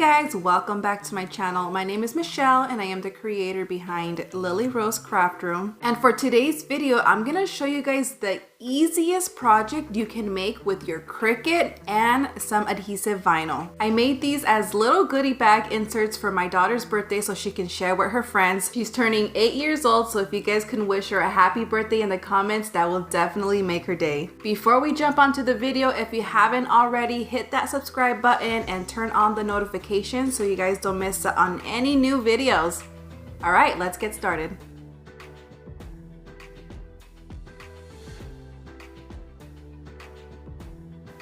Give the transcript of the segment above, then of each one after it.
guys, welcome back to my channel. My name is Michelle and I am the creator behind Lily Rose Craft Room. And for today's video, I'm gonna show you guys the easiest project you can make with your Cricut and some adhesive vinyl. I made these as little goodie bag inserts for my daughter's birthday so she can share with her friends. She's turning 8 years old, so if you guys can wish her a happy birthday in the comments, that will definitely make her day. Before we jump onto the video, if you haven't already, hit that subscribe button and turn on the notifications so you guys don't miss out on any new videos. All right, let's get started.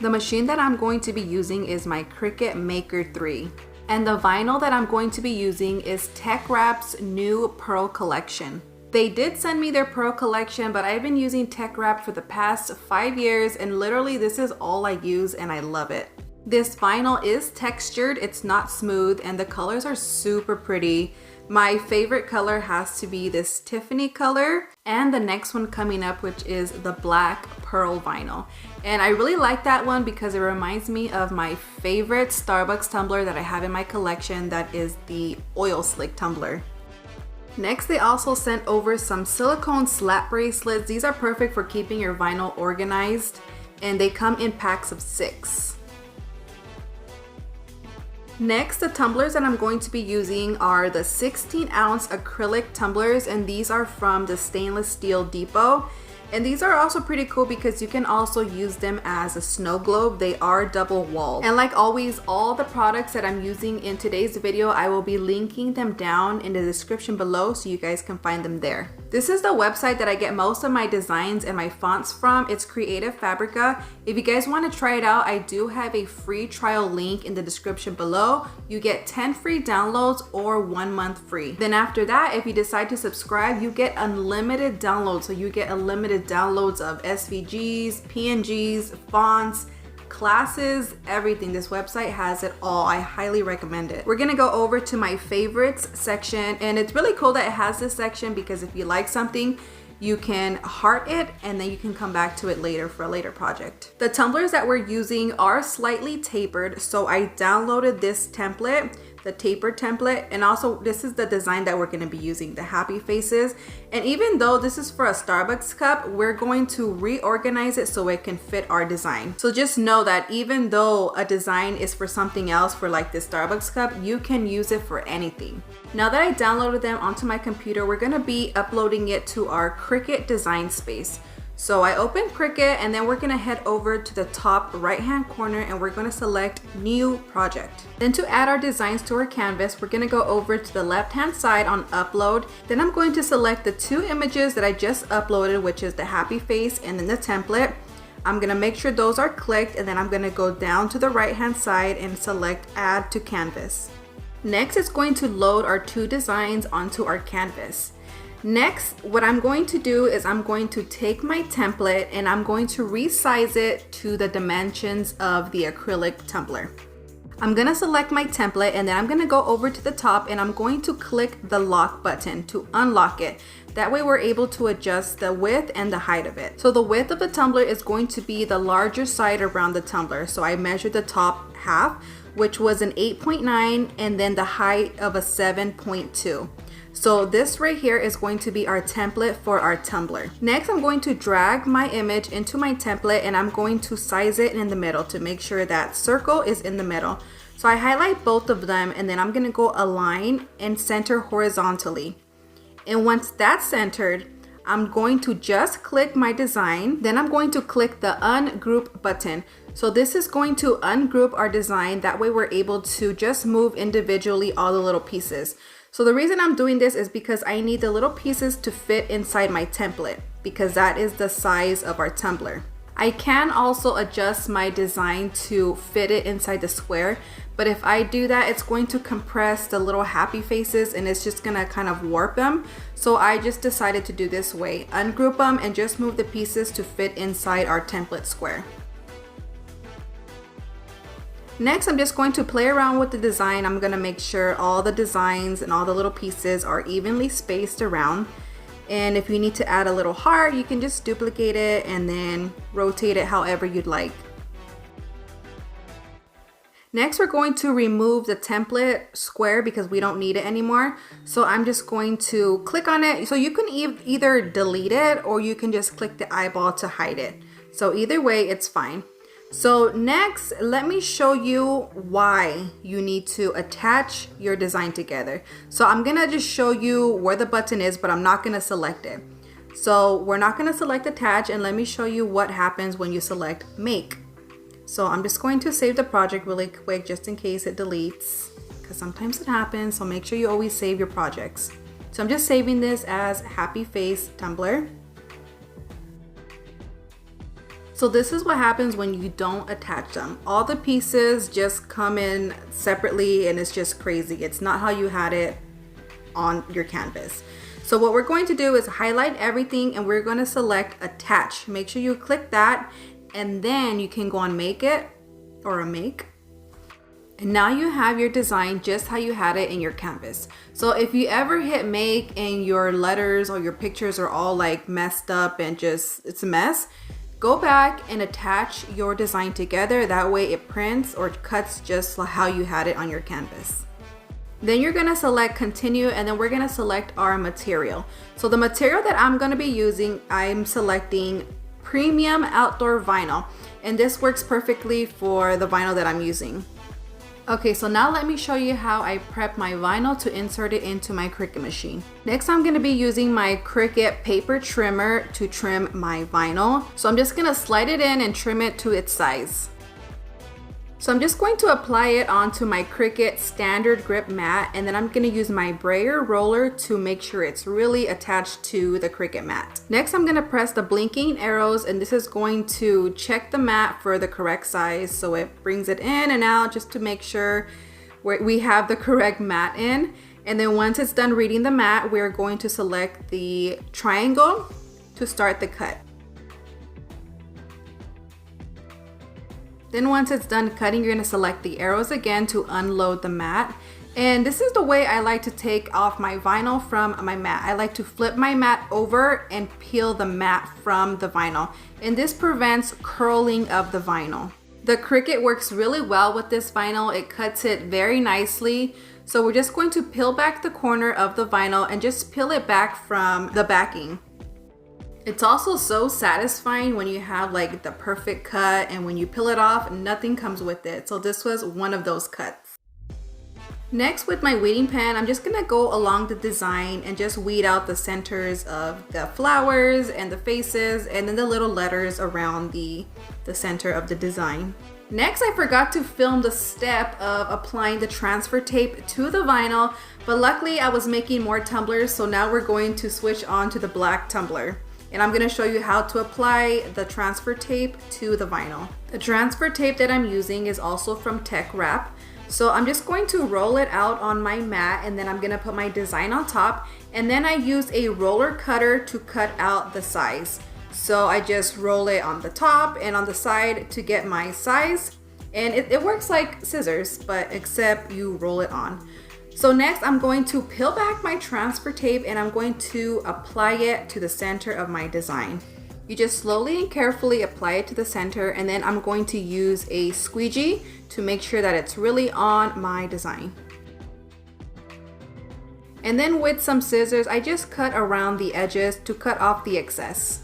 The machine that I'm going to be using is my Cricut Maker 3. And the vinyl that I'm going to be using is Tech Wrap's new Pearl collection. They did send me their Pearl collection, but I've been using Tech Wrap for the past 5 years and literally this is all I use and I love it. This vinyl is textured, it's not smooth, and the colors are super pretty. My favorite color has to be this Tiffany color and the next one coming up, which is the black pearl vinyl. And I really like that one because it reminds me of my favorite Starbucks tumbler that I have in my collection, that is the oil slick tumbler. Next, they also sent over some silicone slap bracelets. These are perfect for keeping your vinyl organized and they come in packs of 6. Next, the tumblers that I'm going to be using are the 16-ounce acrylic tumblers, and these are from the Stainless Steel Depot. And these are also pretty cool because you can also use them as a snow globe. They are double walled. And like always, all the products that I'm using in today's video, I will be linking them down in the description below so you guys can find them there. This is the website that I get most of my designs and my fonts from. It's Creative Fabrica. If you guys want to try it out, I do have a free trial link in the description below. You get 10 free downloads or 1 month free. Then after that, if you decide to subscribe, you get unlimited downloads. So you get unlimited downloads of SVGs, PNGs, fonts, classes, everything. This website has it all. I highly recommend it. We're gonna go over to my favorites section, and it's really cool that it has this section because if you like something, you can heart it and then you can come back to it later for a later project. The tumblers that we're using are slightly tapered, so I downloaded this template, the Tapered Template, and also this is the design that we're going to be using, the happy faces. And even though this is for a Starbucks cup, we're going to reorganize it so it can fit our design. So just know that even though a design is for something else, for like this Starbucks cup, you can use it for anything. Now that I downloaded them onto my computer, we're going to be uploading it to our Cricut design space. So I opened Cricut and then we're gonna head over to the top right hand corner and we're gonna select new project. Then to add our designs to our canvas, we're gonna go over to the left hand side on upload. Then I'm going to select the 2 images that I just uploaded, which is the happy face and then the template. I'm gonna make sure those are clicked and then I'm gonna go down to the right hand side and select add to canvas. Next, it's going to load our 2 designs onto our canvas. Next, what I'm going to do is I'm going to take my template and I'm going to resize it to the dimensions of the acrylic tumbler. I'm gonna select my template and then I'm gonna go over to the top and I'm going to click the lock button to unlock it. That way we're able to adjust the width and the height of it. So the width of the tumbler is going to be the larger side around the tumbler. So I measured the top half, which was an 8.9, and then the height of a 7.2. So this right here is going to be our template for our tumbler. Next, I'm going to drag my image into my template and I'm going to size it in the middle to make sure that circle is in the middle. So I highlight both of them and then I'm going to go align and center horizontally. And once that's centered, I'm going to just click my design. Then I'm going to click the ungroup button. So this is going to ungroup our design. That way we're able to just move individually all the little pieces. So the reason I'm doing this is because I need the little pieces to fit inside my template because that is the size of our tumbler. I can also adjust my design to fit it inside the square, but if I do that, it's going to compress the little happy faces and it's just gonna kind of warp them. So I just decided to do this way, ungroup them and just move the pieces to fit inside our template square. Next, I'm just going to play around with the design. I'm gonna make sure all the designs and all the little pieces are evenly spaced around. And if you need to add a little heart, you can just duplicate it and then rotate it however you'd like. Next, we're going to remove the template square because we don't need it anymore. So I'm just going to click on it. So you can either delete it or you can just click the eyeball to hide it. So either way, it's fine. So next, let me show you why you need to attach your design together. So I'm gonna just show you where the button is, but I'm not gonna select it. So we're not gonna select attach, and let me show you what happens when you select make. So I'm just going to save the project really quick just in case it deletes, because sometimes it happens, so make sure you always save your projects. So I'm just saving this as Happy Face Tumbler. So this is what happens when you don't attach them. All the pieces just come in separately and it's just crazy. It's not how you had it on your canvas. So what we're going to do is highlight everything and we're going to select attach. Make sure you click that, and then you can go on make it or a make. And now you have your design just how you had it in your canvas. So if you ever hit make and your letters or your pictures are all like messed up and just it's a mess, go back and attach your design together. That way it prints or cuts just how you had it on your canvas. Then you're gonna select continue, and then we're gonna select our material. So the material that I'm gonna be using, I'm selecting premium outdoor vinyl, and this works perfectly for the vinyl that I'm using. Okay, so now let me show you how I prep my vinyl to insert it into my Cricut machine. Next, I'm gonna be using my Cricut paper trimmer to trim my vinyl. So I'm just gonna slide it in and trim it to its size. So I'm just going to apply it onto my Cricut standard grip mat, and then I'm gonna use my brayer roller to make sure it's really attached to the Cricut mat. Next, I'm gonna press the blinking arrows, and this is going to check the mat for the correct size. So it brings it in and out just to make sure we have the correct mat in. And then once it's done reading the mat, we're going to select the triangle to start the cut. Then once it's done cutting, you're gonna select the arrows again to unload the mat. And this is the way I like to take off my vinyl from my mat. I like to flip my mat over and peel the mat from the vinyl. And this prevents curling of the vinyl. The Cricut works really well with this vinyl. It cuts it very nicely. So we're just going to peel back the corner of the vinyl and just peel it back from the backing. It's also so satisfying when you have like the perfect cut, and when you peel it off, nothing comes with it. So this was one of those cuts. Next, with my weeding pen, I'm just gonna go along the design and just weed out the centers of the flowers and the faces, and then the little letters around the center of the design. Next, I forgot to film the step of applying the transfer tape to the vinyl, but luckily I was making more tumblers, so now we're going to switch on to the black tumbler. And I'm gonna show you how to apply the transfer tape to the vinyl. The transfer tape that I'm using is also from Tech Wrap. So I'm just going to roll it out on my mat, and then I'm gonna put my design on top, and then I use a roller cutter to cut out the size. So I just roll it on the top and on the side to get my size, and it works like scissors, but except you roll it on. So next, I'm going to peel back my transfer tape and I'm going to apply it to the center of my design. You just slowly and carefully apply it to the center, and then I'm going to use a squeegee to make sure that it's really on my design. And then with some scissors, I just cut around the edges to cut off the excess.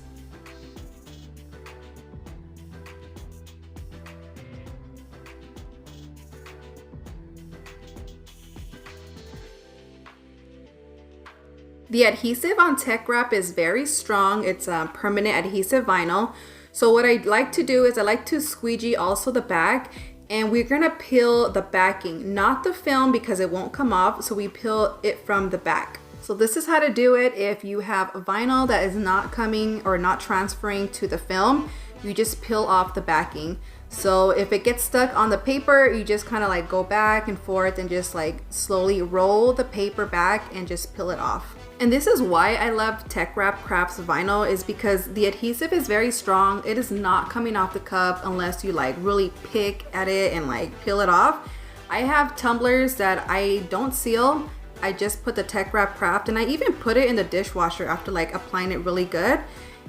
The adhesive on Tech Wrap is very strong. It's a permanent adhesive vinyl. So what I like to do is I like to squeegee also the back, and we're gonna peel the backing, not the film because it won't come off. So we peel it from the back. So this is how to do it if you have a vinyl that is not coming or not transferring to the film. You just peel off the backing. So if it gets stuck on the paper, you just kind of like go back and forth and just like slowly roll the paper back and just peel it off. And this is why I love Tech Wrap Crafts vinyl, is because the adhesive is very strong. It is not coming off the cup unless you like really pick at it and like peel it off. I have tumblers that I don't seal. I just put the Tech Wrap Craft, and I even put it in the dishwasher after like applying it really good.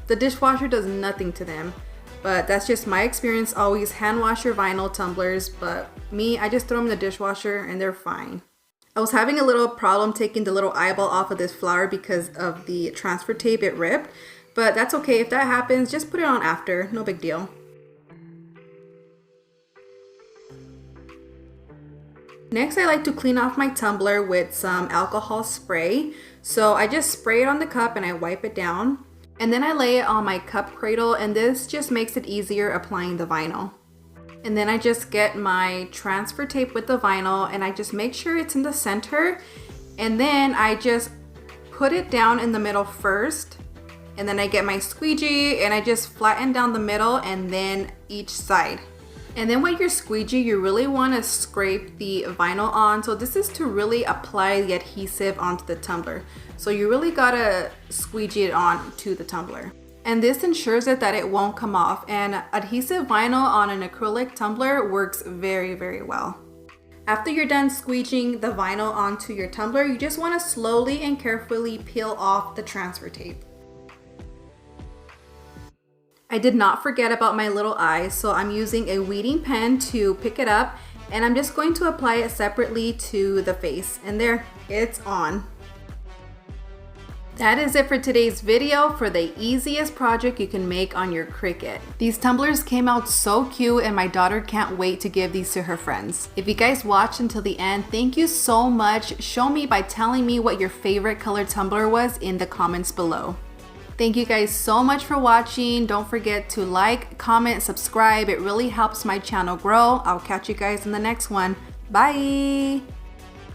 The dishwasher does nothing to them. but that's just my experience. Always hand wash your vinyl tumblers, but me, I just throw them in the dishwasher and they're fine. I was having a little problem taking the little eyeball off of this flower because of the transfer tape, it ripped, but that's okay. If that happens, just put it on after, no big deal. Next, I like to clean off my tumbler with some alcohol spray. So I just spray it on the cup and I wipe it down. And then I lay it on my cup cradle, and this just makes it easier applying the vinyl. And then I just get my transfer tape with the vinyl and I just make sure it's in the center. And then I just put it down in the middle first. And then I get my squeegee and I just flatten down the middle and then each side. And then with your squeegee, you really want to scrape the vinyl on. So this is to really apply the adhesive onto the tumbler. So you really gotta squeegee it on to the tumbler. And this ensures that it won't come off. And adhesive vinyl on an acrylic tumbler works very, very well. After you're done squeegeeing the vinyl onto your tumbler, you just want to slowly and carefully peel off the transfer tape. I did not forget about my little eyes, so I'm using a weeding pen to pick it up, and I'm just going to apply it separately to the face. And there, it's on. That is it for today's video for the easiest project you can make on your Cricut. These tumblers came out so cute and my daughter can't wait to give these to her friends. If you guys watched until the end, thank you so much. Show me by telling me what your favorite color tumbler was in the comments below. Thank you guys so much for watching. Don't forget to like, comment, subscribe. It really helps my channel grow. I'll catch you guys in the next one. Bye!